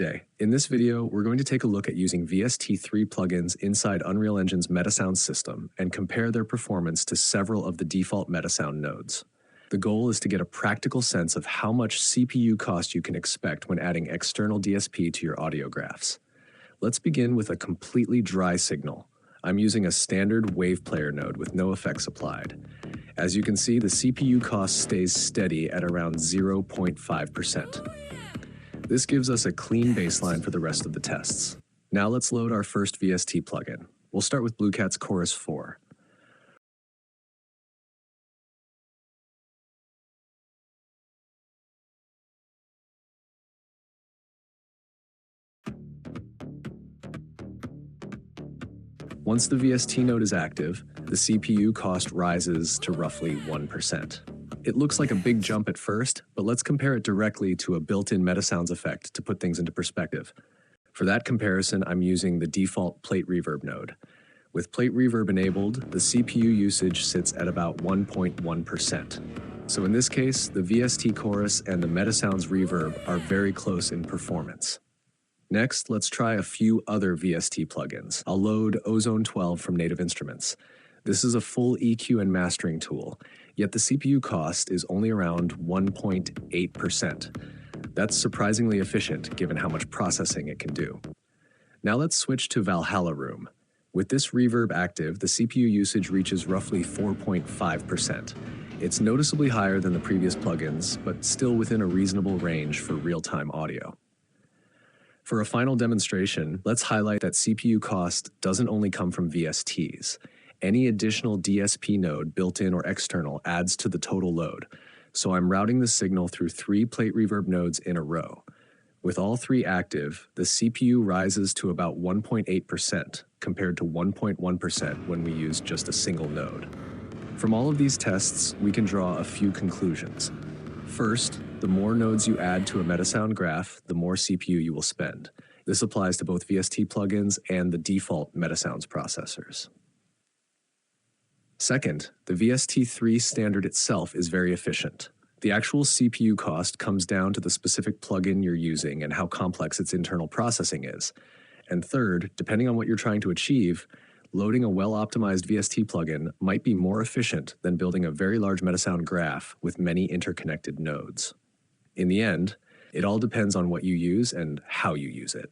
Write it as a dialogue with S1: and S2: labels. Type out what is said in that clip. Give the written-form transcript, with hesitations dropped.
S1: day. In this video, we're going to take a look at using VST3 plugins inside Unreal Engine's MetaSound system and compare their performance to several of the default MetaSound nodes. The goal is to get a practical sense of how much CPU cost you can expect when adding external DSP to your audio graphs. Let's begin with a completely dry signal. I'm using a standard wave player node with no effects applied. As you can see, the CPU cost stays steady at around 0.5%. This gives us a clean baseline for the rest of the tests. Now let's load our first VST plugin. We'll start with Bluecat's Chorus 4. Once the VST node is active, the CPU cost rises to roughly 1%. It looks like a big jump at first, but let's compare it directly to a built-in MetaSounds effect to put things into perspective. For that comparison, I'm using the default plate reverb node. With plate reverb enabled, the CPU usage sits at about 1.1%. So in this case, the VST chorus and the MetaSounds reverb are very close in performance. Next, let's try a few other VST plugins. I'll load Ozone 12 from Native Instruments. This is a full EQ and mastering tool, yet the CPU cost is only around 1.8%. That's surprisingly efficient given how much processing it can do. Now let's switch to Valhalla Room. With this reverb active, the CPU usage reaches roughly 4.5%. It's noticeably higher than the previous plugins, but still within a reasonable range for real-time audio. For a final demonstration, let's highlight that CPU cost doesn't only come from VSTs. Any additional DSP node, built-in or external, adds to the total load. So I'm routing the signal through 3 plate reverb nodes in a row. With all 3 active, the CPU rises to about 1.8% compared to 1.1% when we use just a single node. From all of these tests, we can draw a few conclusions. First, the more nodes you add to a MetaSound graph, the more CPU you will spend. This applies to both VST plugins and the default MetaSounds processors. Second, the VST3 standard itself is very efficient. The actual CPU cost comes down to the specific plugin you're using and how complex its internal processing is. And third, depending on what you're trying to achieve, loading a well-optimized VST plugin might be more efficient than building a very large MetaSound graph with many interconnected nodes. In the end, it all depends on what you use and how you use it.